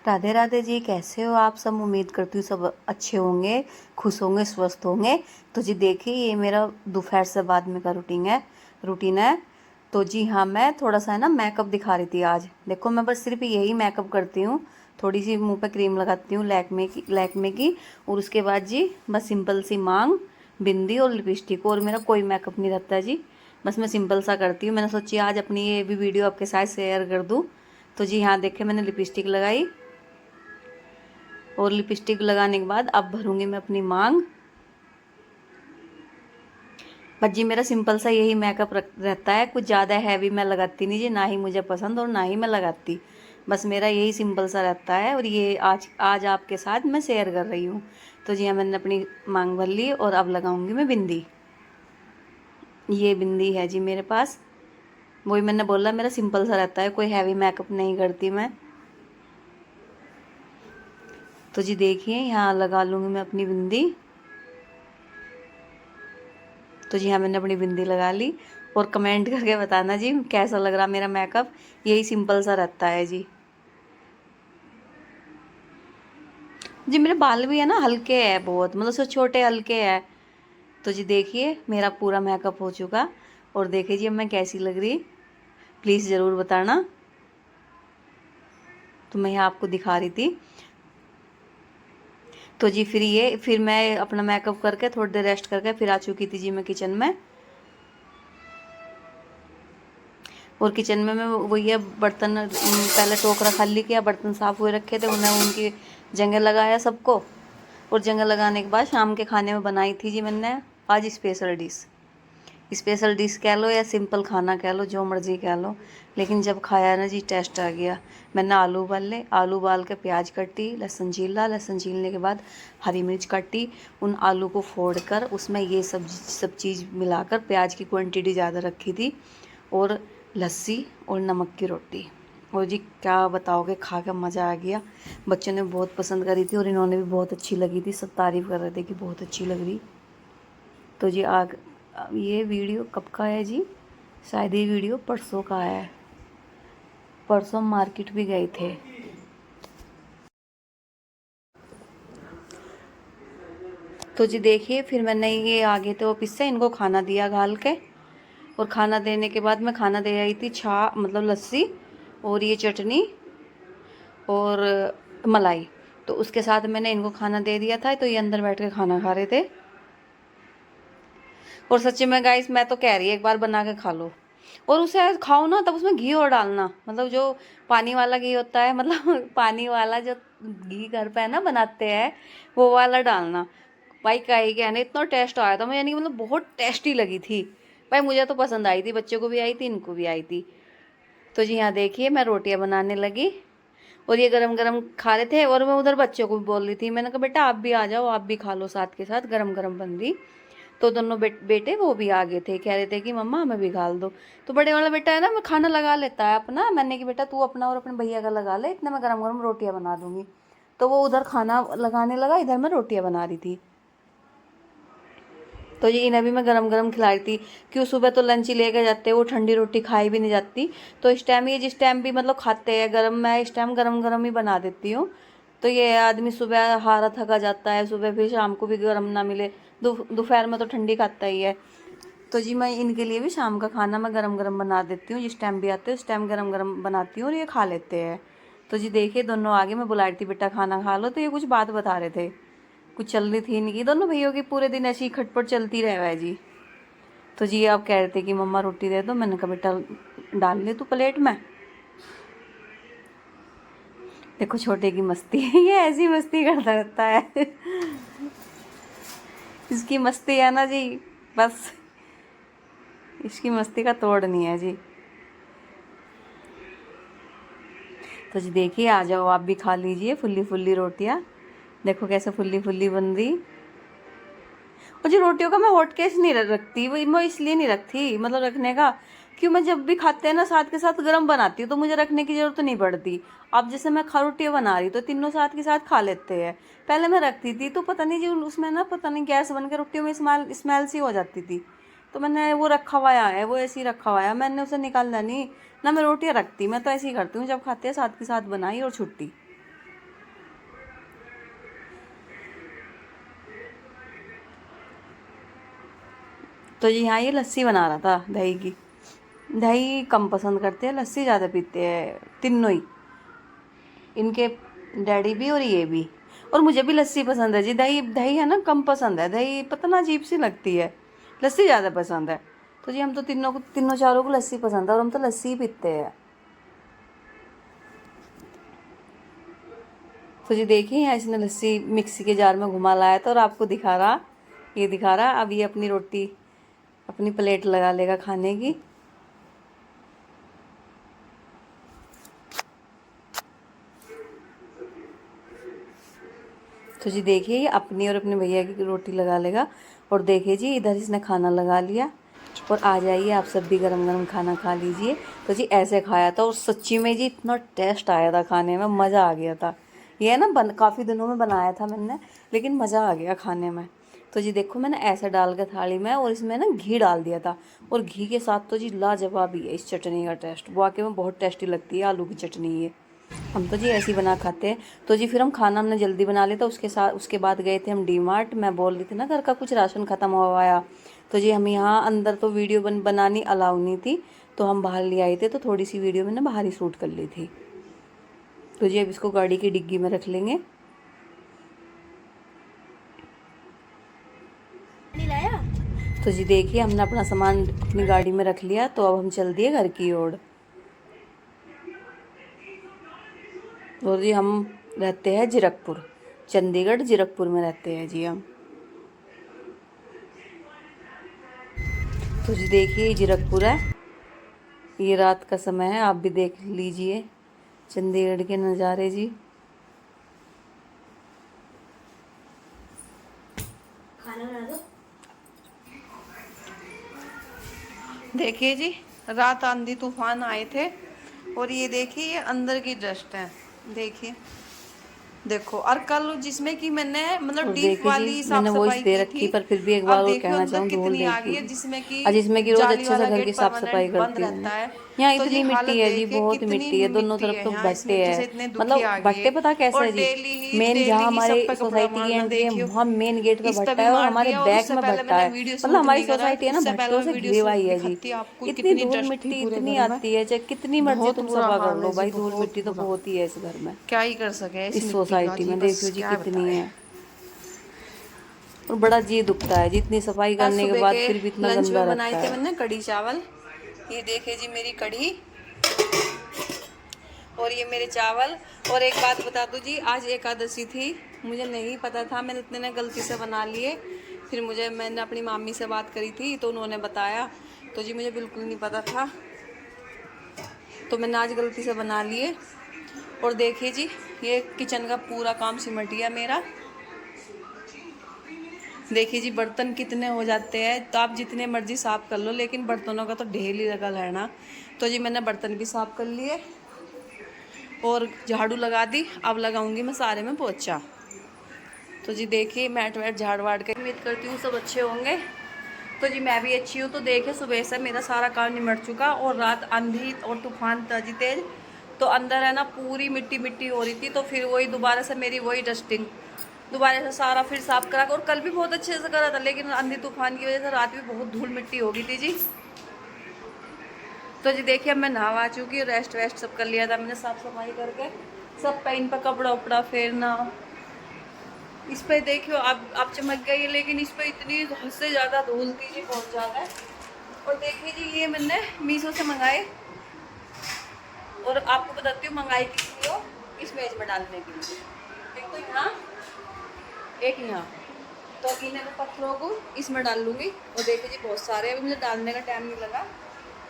राधे राधे जी, कैसे हो आप सब। उम्मीद करती हूँ सब अच्छे होंगे, खुश होंगे, स्वस्थ होंगे। तो जी देखिए, ये मेरा दोपहर से बाद में का रूटीन है। तो जी हाँ, मैं थोड़ा सा है ना मेकअप दिखा रही थी आज। देखो, मैं बस सिर्फ यही मेकअप करती हूँ। थोड़ी सी मुंह पे क्रीम लगाती हूँ लैक्मे की और उसके बाद जी बस सिंपल सी मांग, बिंदी और लिपस्टिक, और मेरा कोई मेकअप नहीं रहता है जी। बस मैं सिंपल सा करती हूँ। मैंने सोची आज अपनी ये भी वीडियो आपके साथ शेयर कर दूँ। तो जी हाँ, देखे मैंने लिपस्टिक लगाई और लिपस्टिक लगाने के बाद अब भरूंगी मैं अपनी मांग। बस जी मेरा सिंपल सा यही मेकअप रहता है, कुछ ज़्यादा हैवी मैं लगाती नहीं जी, ना ही मुझे पसंद और ना ही मैं लगाती। बस मेरा यही सिंपल सा रहता है और ये आज आज आपके साथ मैं शेयर कर रही हूँ। तो जी हाँ, मैंने अपनी मांग भर ली और अब लगाऊंगी मैं बिंदी। ये बिंदी है जी मेरे पास। वही मैंने बोला, मेरा सिंपल सा रहता है, कोई हैवी मेकअप नहीं करती मैं। तो जी देखिए, यहाँ लगा लूँगी मैं अपनी बिंदी। तो जी हाँ, मैंने अपनी बिंदी लगा ली और कमेंट करके बताना जी कैसा लग रहा मेरा मेकअप। यही सिंपल सा रहता है जी। जी मेरे बाल भी है ना हल्के हैं बहुत, मतलब से छोटे हल्के हैं। तो जी देखिए, मेरा पूरा मेकअप हो चुका और देखिए जी अब मैं कैसी लग रही, प्लीज़ ज़रूर बताना। तो मैं यहाँ आपको दिखा रही थी। तो जी फिर मैं अपना मेकअप करके थोड़ी देर रेस्ट करके फिर आ चुकी थी जी मैं किचन में। और किचन में मैं वही है बर्तन, पहले टोकरा खाली किया, बर्तन साफ़ हुए रखे थे उन्हें, उनकी जगह लगाया सबको। और जगह लगाने के बाद शाम के खाने में बनाई थी जी मैंने आज स्पेशल डिश कह लो या सिंपल खाना कह लो, जो मर्ज़ी कह लो। लेकिन जब खाया ना जी, टेस्ट आ गया। मैंने आलू उबाले, आलू उबाल के प्याज काटी, लहसुन छीला, लहसुन छीलने के बाद हरी मिर्च काटी, उन आलू को फोड़ कर उसमें ये सब चीज़ मिलाकर, प्याज की क्वांटिटी ज़्यादा रखी थी, और लस्सी और नमक की रोटी। और जी क्या बताओगे, खा कर मज़ा आ गया। बच्चों ने बहुत पसंद करी थी और इन्होंने भी बहुत अच्छी लगी थी, सब तारीफ़ कर रहे थे कि बहुत अच्छी लग रही। तो जी ये वीडियो कब का है जी, शायद ये वीडियो परसों का है। परसों मार्केट भी गए थे। तो जी देखिए, फिर मैंने ये आगे थे ऑफिस से, इनको खाना दिया घाल के। और खाना देने के बाद मैं खाना दे आई थी, मतलब लस्सी और ये चटनी और मलाई। तो उसके साथ मैंने इनको खाना दे दिया था, तो ये अंदर बैठ के खाना खा रहे थे। और सच्ची में गाइस, मैं तो कह रही है एक बार बना के खा लो। और उसे खाओ ना तब उसमें घी और डालना, मतलब जो पानी वाला घी होता है, मतलब पानी वाला जो घी घर पे है ना बनाते हैं, वो वाला डालना। भाई का ही कहने, इतना टेस्ट आया था मुझे, यानी कि मतलब बहुत टेस्टी लगी थी। भाई मुझे तो पसंद आई थी, बच्चे को भी आई थी, इनको भी आई थी। तो जी यहाँ देखिए, मैं रोटियां बनाने लगी और ये गरम गरम खा रहे थे। और मैं उधर बच्चों को भी बोल रही थी, मैंने कहा बेटा आप भी आ जाओ, आप भी खा लो साथ के साथ, गरम गरम बन रही। तो दोनों बेटे वो भी आगे थे, कह रहे थे कि मम्मा हमें भी खा दो। तो बड़े वाला बेटा है ना, मैं खाना लगा लेता है अपना। मैंने कि बेटा तू अपना और अपने भैया का लगा ले, इतने मैं गरम गरम रोटियां बना दूंगी। तो वो उधर खाना लगाने लगा, इधर मैं रोटियां बना रही थी। तो ये इन्हें भी मैं गरम गरम खिला रही थी, क्यों सुबह तो लंच ही लेके जाते, वो ठंडी रोटी खाई भी नहीं जाती। तो इस टाइम ये जिस टाइम भी मतलब खाते हैं गरम, मैं इस टाइम गरम गरम ही बना देती हूँ। तो ये आदमी सुबह हारा थका जाता है, सुबह फिर शाम को भी गरम ना मिले, दोपहर में तो ठंडी खाता ही है। तो जी मैं इनके लिए भी शाम का खाना मैं गरम गरम बना देती हूँ, जिस टाइम भी आते हैं उस टाइम गरम गरम बनाती हूँ और ये खा लेते हैं। तो जी देखिए, दोनों आगे, मैं बुला रही थी बेटा खाना खा लो, तो ये कुछ बात बता रहे थे, कुछ चल रही थी इनकी, दोनों भैयों की पूरे दिन ऐसी खटपट चलती रहे है जी। तो जी आप कह रहे थे कि मम्मा रोटी दे दो, मैंने कहा बेटा डाल ले तू प्लेट में। देखो छोटे की मस्ती ये ऐसी मस्ती करता रहता है इसकी मस्ती है ना जी, बस इसकी मस्ती का तोड़ नहीं है जी। तो जी देखिए, आ जाओ आप भी खा लीजिए फुल्ली फुल्ली रोटियां। देखो कैसे फुल्ली फुल्ली बन रही। और जी रोटियों का मैं हॉट केस नहीं रखती, वो मैं इसलिए नहीं रखती, मतलब रखने का, क्यों मैं जब भी खाते हैं ना साथ के साथ गर्म बनाती हूँ, तो मुझे रखने की जरूरत नहीं पड़ती। अब जैसे मैं रोटियाँ बना रही तो तीनों साथ के साथ खा लेते हैं। पहले मैं रखती थी तो पता नहीं जी उसमें ना, पता नहीं गैस बन के रोटियों में स्मेल स्मेल सी हो जाती थी। तो मैंने वो रखा हुआ है, वो ऐसे ही रखा हुआ है, मैंने उसे निकालना नहीं ना। मैं रोटियाँ रखती, मैं तो ऐसे ही करती हूँ, जब खाते हैं साथ के साथ बनाई और छुट्टी। तो जी यहाँ ये लस्सी बना रहा था दही की। दही कम पसंद करते हैं, लस्सी ज़्यादा पीते हैं तीनों ही, इनके डैडी भी और ये भी। और मुझे भी लस्सी पसंद है जी। दही दही है ना कम पसंद है, दही पता ना अजीब सी लगती है, लस्सी ज़्यादा पसंद है। तो जी हम तो तीनों चारों को लस्सी पसंद है और हम तो लस्सी ही पीते हैं। तो जी देखिए यहाँ इसने लस्सी मिक्सी के जार में घुमा लाया था और आपको दिखा रहा, ये दिखा रहा। अब ये अपनी रोटी अपनी प्लेट लगा लेगा खाने की। तो जी देखिए ये अपनी और अपने भैया की रोटी लगा लेगा। और देखिए जी इधर इसने खाना लगा लिया। और आ जाइए आप सब भी गरम गरम खाना खा लीजिए। तो जी ऐसे खाया था और सच्ची में जी इतना टेस्ट आया था, खाने में मज़ा आ गया था। ये है ना काफ़ी दिनों में बनाया था मैंने, लेकिन मज़ा आ गया खाने में। तो जी देखो मैंने ऐसे डाल के थाली में और इसमें ना घी डाल दिया था। और घी के साथ तो जी लाजवाब ही है इस चटनी का टेस्ट, वाकई में बहुत टेस्टी लगती है आलू की चटनी ये। हम तो जी ऐसे ही बना खाते हैं। तो जी फिर हम खाना हमने जल्दी बना लिया था। उसके बाद गए थे हम डी मार्ट। मैं बोल रही थी ना घर का कुछ राशन ख़त्म हुआ आया। तो जी हम यहाँ अंदर तो वीडियो बनानी अलाउ नहीं थी, तो हम बाहर ले आए थे। तो थोड़ी सी वीडियो मैंने बाहर ही शूट कर ली थी। तो जी अब इसको गाड़ी की डिग्गी में रख लेंगे। तो जी देखिए हमने अपना सामान अपनी गाड़ी में रख लिया। तो अब हम चल दिए घर की ओर। और जी हम रहते हैं जीरकपुर, चंडीगढ़ जीरकपुर में रहते हैं जी हम। तो जी देखिए ये जीरकपुर है, ये रात का समय है, आप भी देख लीजिए चंडीगढ़ के नज़ारे जी। खाना बना दो। देखिए जी रात आंधी तूफान आए थे और ये देखिए ये अंदर की डस्ट है, देखिए देखो। और कल जिसमें कि मैंने मतलब डीप वाली साफ सफाई दे रखी, पर फिर भी एक बार और कहना चाहूँ धूल देखिए, जिसमें कि रोज अच्छे से घर की साफ सफाई करती हूँ। यहाँ इतनी मिट्टी है जी, बहुत मिट्टी है, दोनों तरफ तो भट्टे है। मतलब भट्टे पता कैसे है जी, मेन जहाँ हमारे सोसाइटी की एंट्री है वहाँ मेन गेट पे भट्टा है और हमारे बैक में भट्टा है। मतलब हमारी सोसाइटी है ना भट्टों से घिरी हुई है जी। इतनी धूल मिट्टी इतनी आती है, चाहे कितनी मर्जी तुम सफा कर लो भाई, धूल मिट्टी तो बहुत ही है इस घर में, क्या ही कर सके इस सोसाइटी में। देखियो जी कितनी है और बड़ा जी दुखता है जितनी सफाई करने के बाद फिर भी इतना गंदा रहता है। मैंने कढ़ी चावल, ये देखे जी मेरी कढ़ी और ये मेरे चावल। और एक बात बता दूं जी, आज एकादशी थी, मुझे नहीं पता था, मैंने इतने ने गलती से बना लिए। फिर मैंने अपनी मामी से बात करी थी तो उन्होंने बताया। तो जी मुझे बिल्कुल नहीं पता था, तो मैंने आज गलती से बना लिए। और देखिए जी ये किचन का पूरा काम सिमट गया मेरा। देखिए जी बर्तन कितने हो जाते हैं, तो आप जितने मर्जी साफ़ कर लो लेकिन बर्तनों का तो ढेर ही लगा है ना। तो जी मैंने बर्तन भी साफ़ कर लिए और झाड़ू लगा दी। अब लगाऊंगी मैं सारे में पोछा। तो जी देखिए मैट वैट झाड़ वाड़ के उम्मीद करती हूँ सब अच्छे होंगे। तो जी मैं भी अच्छी हूँ। तो देखिए सुबह से मेरा सारा काम निमट चुका और रात आंधी और तूफान तजी तेज, तो अंदर है ना पूरी मिट्टी मिट्टी हो रही थी। तो फिर वही दोबारा से मेरी वही डस्टिंग दोबारा से सारा फिर साफ करा। और कल भी बहुत अच्छे से करा था लेकिन आंधी तूफान की वजह से रात भी बहुत धूल मिट्टी हो गई थी जी। तो जी देखिए अब मैं नहा चुकी हूँ, रेस्ट वेस्ट सब कर लिया था मैंने साफ सफाई करके, सब पे इन पर कपड़ा उपड़ा फेरना। इस पर देखियो आप चमक गई है लेकिन इस पर इतनी हद से ज़्यादा धूल थी जी, बहुत ज़्यादा। और देखिए जी ये मैंने मीशो से मंगाए और आपको बताती हूँ मंगाई किस लिए हो, इस मेज में डालने के लिए। एक तो यहाँ एक यहाँ, तो इन्हें मैं पत्थरों को इसमें डाल लूँगी। और देखिए जी बहुत सारे, अभी मुझे डालने का टाइम नहीं लगा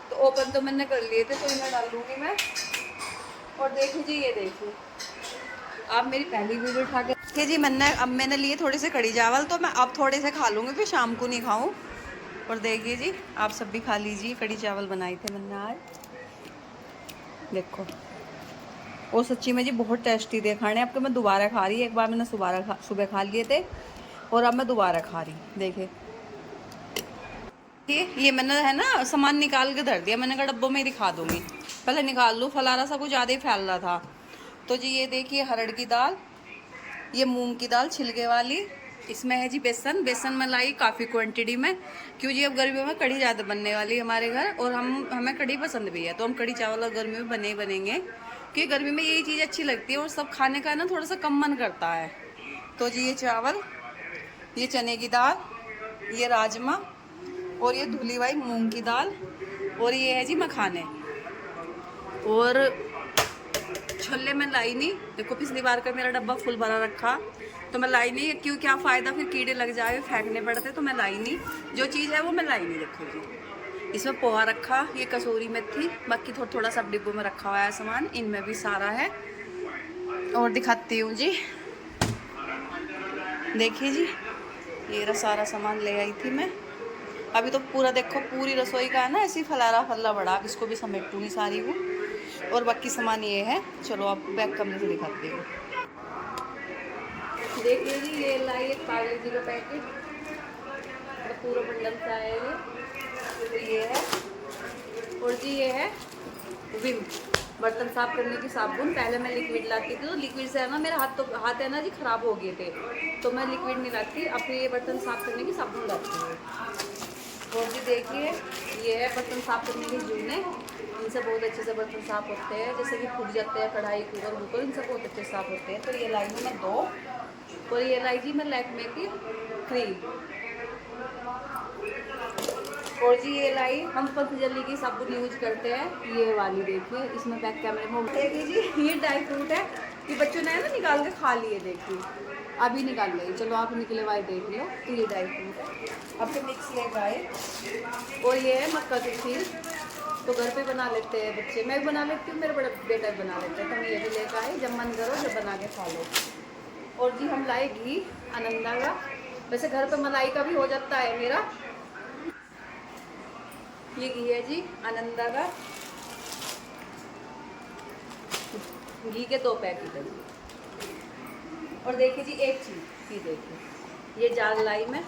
तो ओपन तो मैंने कर लिए थे, तो इन्हें डाल लूँगी मैं। और देखिए जी ये देखिए आप मेरी पहली वीडियो उठा के जी मैंने लिए थोड़े से कढ़ी चावल, तो मैं अब थोड़े से खा लूँगी फिर शाम को नहीं खाऊँ। और देखिए जी आप सब भी खा लीजिए, कढ़ी चावल बनाए थे मैंने आज, देखो। और सच्ची में जी बहुत टेस्टी थे खाने। अब तो मैं दोबारा खा रही, एक बार मैंने सुबह खा लिए थे और अब मैं दोबारा खा रही। देखिए ये मैंने है ना सामान निकाल के धर दिया, मैंने कहा डब्बों में ही दिखा दूँगी, पहले निकाल लूँ, फलारा सा कुछ ज़्यादा ही फैल रहा था। तो जी ये देखिए हरड़ की दाल, ये मूंग की दाल छिलके वाली, इसमें है जी बेसन। बेसन मैं लाई काफ़ी क्वांटिटी में, क्यों जी अब गर्मियों में कढ़ी ज़्यादा बनने वाली है हमारे घर, और हमें कढ़ी पसंद भी है, तो हम कढ़ी चावल और गर्मी में बने ही बनेंगे, क्योंकि गर्मी में यही चीज़ अच्छी लगती है और सब खाने का ना थोड़ा सा कम मन करता है। तो जी ये चावल, ये चने की दाल, ये राजमा, और ये धुली हुई मूंग की दाल, और ये है जी मखाने। और छोले में लाई नहीं, देखो पिछली बार का मेरा डब्बा फुल भरा रखा, तो मैं लाई नहीं, क्यों क्या फ़ायदा, फिर कीड़े लग जाए फेंकने पड़ते, तो मैं लाई नहीं। जो चीज़ है वो मैं लाई नहीं। देखो जी इसमें पोहा रखा, ये कसूरी मेथी, बाकी थोड़ा थोड़ा सब डिब्बों में रखा हुआ है सामान, इनमें भी सारा है। और दिखाती हूँ जी, देखिए जी ये रहा सारा सामान ले आई थी मैं। अभी तो पूरा देखो पूरी रसोई का है ना ऐसी फलारा फल्ला बड़ा, इसको भी समेटूंगी सारी वो। और बाकी सामान ये है, चलो आप बैक कमरे से दिखाती हूँ। देखिए जी ये लाई एक पार्ले जी का पैकेट, तो पूरा बंडल सा है ये। तो ये है, और जी ये है विम बर्तन साफ करने की साबुन। पहले मैं लिक्विड लाती थी, तो लिक्विड से है ना मेरा हाथ है ना जी ख़राब हो गए थे, तो मैं लिक्विड नहीं लाती, अब ये बर्तन साफ करने की साबुन लाती हूँ। और जी देखिए ये है बर्तन साफ करने की जूने, इनसे बहुत अच्छे से बर्तन साफ होते हैं, जैसे कि फूट जाते हैं कढ़ाई कुकर वूकर, इनसे बहुत अच्छे साफ होते हैं। तो ये लाई हूँ मैं 2, और ये लाई जी मैं लैक्मे की क्रीम। और जी ये लाई हम पतंजलि की साबुन यूज करते हैं, ये वाली देखिए, इसमें बैक कैमरे में देखिए जी ये ड्राई फ्रूट है, ये बच्चों ने ना निकाल के खा लिए, देखिए अभी निकाल लिए, चलो आप निकले हुए देख लो। तो ये ड्राई फ्रूट है, अब फिर मिक्स लेकर आए। और ये है मक्का की खीर, तो घर पे बना लेते हैं बच्चे, मैं भी बना लेती हूँ, मेरे बड़ा बेटा भी बना लेते हैं, तो हम ये भी लेकर आए, जब मन करो जब बना के खा लो। और जी हम लाए घी आनंदा का, वैसे घर पे मलाई का भी हो जाता है मेरा। ये घी है जी आनंदा का, घी के 2 पैकेट है। और देखिए जी एक चीज़ ये देखिए, ये जाल लाई में,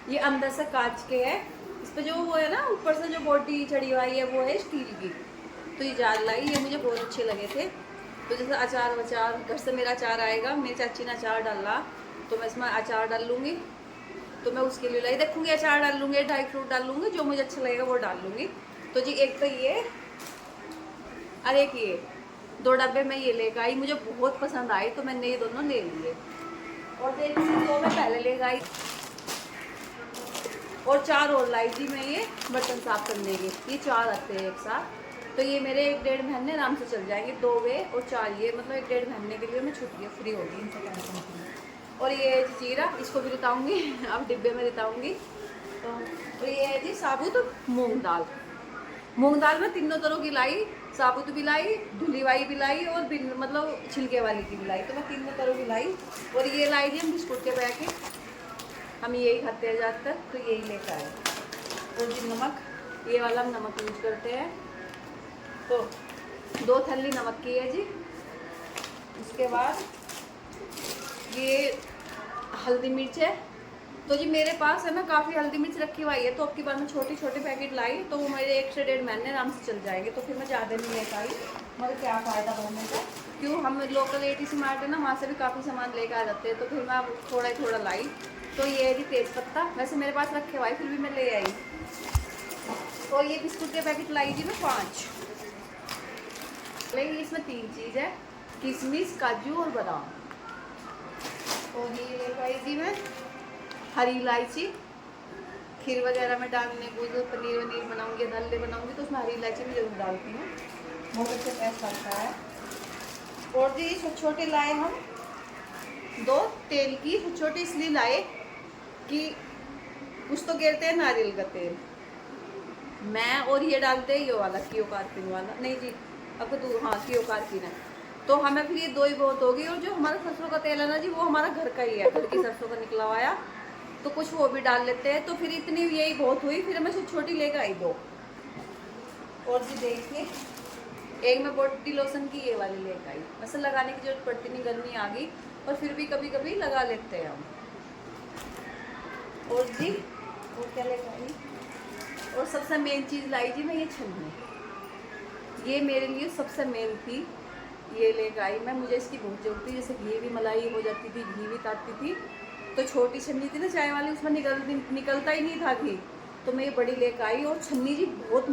ये अंदर से कांच के है, इस पे जो वो है ना ऊपर से जो बॉडी चढ़ी हुई है वो है स्टील की। तो ये जाल लाई, ये मुझे बहुत अच्छे लगे थे। तो जैसे अचार वचार, घर से मेरा अचार आएगा, मेरी चाची ने अचार डाला, तो मैं इसमें अचार डाल लूँगी, तो मैं उसके लिए लाई, देखूँगी अचार डाल लूँगी, ड्राई फ्रूट डाल लूँगी, जो मुझे अच्छा लगेगा वो डाल लूँगी। तो जी एक तो ये, और एक ये 2 डब्बे में ये लेकर आई, मुझे बहुत पसंद आई, तो मैंने ये दोनों ले लिए। और देखिए 2 मैं पहले लेकर आई, और 4 और लाई जी मैं ये बर्तन साफ करने के, ये 4 आते हैं एक साथ, तो ये मेरे 1-1.5 महीने आराम से चल जाएंगे, 2 वे और 4 ये, मतलब 1-1.5 महीने के लिए मैं छुट्टियाँ फ्री होगी इनसे टेंशन फ्री। और ये है जीरा, इसको भी रिताऊँगी अब डिब्बे में रिताऊँगी। तो ये है जी साबुत मूंग दाल। मूंग दाल में तीनों तरह की लाई, साबुत भी लाई, धुली हुई भी लाई, और मतलब छिलके वाली की भी लाई, तो मैं तीनों तरह की लाई। और ये लाई जी हम बिस्कुट के पैकेट, हम यही खाते हैं ज़्यादातर, तो यही लेकर आए। और जी नमक, ये वाला हम नमक यूज करते हैं, तो 2 थैली नमक की है जी। उसके बाद ये हल्दी मिर्च है, तो जी मेरे पास है ना काफ़ी हल्दी मिर्च रखी हुई है, तो अब की बार मैं छोटे छोटे पैकेट लाई, तो वो मेरे 1 से 1.5 महीने आराम से चल जाएंगे, तो फिर मैं ज़्यादा नहीं लेकर आई, मगर क्या फ़ायदा भरने का, क्यों हम लोकल ATC मार्ट है ना, वहाँ से भी काफ़ी सामान लेकर आ जाते हैं, तो फिर मैं अब थोड़ा ही थोड़ा लाई। तो ये है जी तेज़ पत्ता, वैसे मेरे पास रखे हुआ है, फिर भी मैं ले आई। और ये बिस्कुट के पैकेट लाई जी मैं 5, लेकिन इसमें 3 चीज़ है, किशमिश, काजू और बादाम। और ये लेकर आई जी मैं हरी इलायची, खीर वगैरह में डालने को, जो पनीर वनीर बनाऊंगी, दल्ले बनाऊंगी, तो उसमें हरी इलायची भी जरूर डालती हूँ, बहुत अच्छा टेस्ट आता है। और जी छोटे छोटे लाए हम 2 तेल की, छोटे इसलिए लाए कि कुछ तो कहते हैं नारियल का तेल, मैं और ये डालते हैं ये वाला कियो कार्पिन वाला, नहीं जी अब तो हाँ कियो कार्पिन है, तो हमें फिर ये 2 ही बहुत होगी। और जो हमारा सरसों का तेल है ना जी, वो हमारा घर का ही है, घर की सरसों का निकला हुआ, तो कुछ वो भी डाल लेते हैं, तो फिर इतनी यही बहुत हुई, फिर मैं छोटी लेकर आई 2। और जी देखिए एक मैं बॉडी लोशन की ये वाली लेकर आई, वैसे लगाने की जरूरत पड़ती नहीं, गर्मी आ गई, और फिर भी कभी कभी लगा लेते हैं हम। और जी वो क्या लेकर आई, और सबसे मेन चीज़ लाई जी मैं ये छन्नी, ये मेरे लिए सबसे मेन थी, ये लेकर आई मैं, मुझे इसकी बहुत जरूरत थी, जैसे घी भी मलाई हो जाती थी, घी भी ताती थी, तो छोटी छन्नी थी ना चाय वाली, उसमें निकलता ही नहीं था घी, तो मैं ये बड़ी लेकर आई। और छन्नी जी बहुत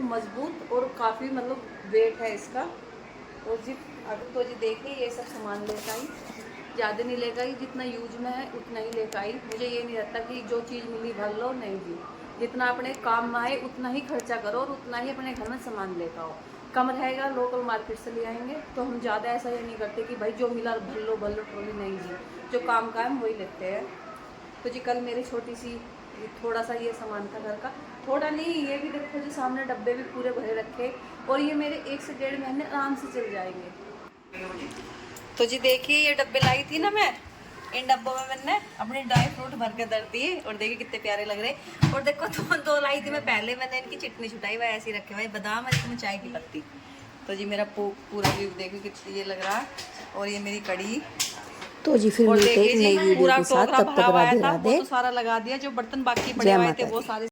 मजबूत और काफ़ी मतलब वेट है इसका। और जी अब तो जी देखिए ये सब सामान लेकर आई, ज़्यादा नहीं लेकर आई, जितना यूज में है उतना ही लेकर आई। मुझे ये नहीं रहता कि जो चीज़ मिली भर लो, नहीं जी, जितना अपने काम में आए उतना ही खर्चा करो और उतना ही अपने घर में सामान लेकर आओ। कम रहेगा लोकल मार्केट से ले आएंगे, तो हम ज़्यादा ऐसा ये नहीं करते कि भाई जो मिला भर लो ट्रॉली, नहीं जी, जो काम का है हम वही लेते हैं। तो जी कल मेरी छोटी सी थोड़ा सा ये सामान था घर का, थोड़ा नहीं, ये भी देखो जी सामने डब्बे भी पूरे भरे रखे, और ये मेरे 1 से 1.5 महीने आराम से चल जाएंगे। तो जी देखिए ये डब्बे लाई थी ना मैं, इन डब्बों में मैंने अपने ड्राई फ्रूट भर के दर दिए, और देखिए कितने प्यारे लग रहे। और देखो दो लाई थी मैं पहले, मैंने इनकी चटनी छुटाई हुई ऐसे ही रखे हुए, बादाम है इसमें, चाय की पत्ती। तो जी मेरा पूरा व्यू देखिए कितनी ये लग रहा है, और ये मेरी कड़ी। तो जी फिर मिलते हैं एक नई वीडियो के साथ, तब तक राधे राधे। तो सारा लगा दिया, जो बर्तन बाकी पड़े जय हुए थे माता वो दी। सारे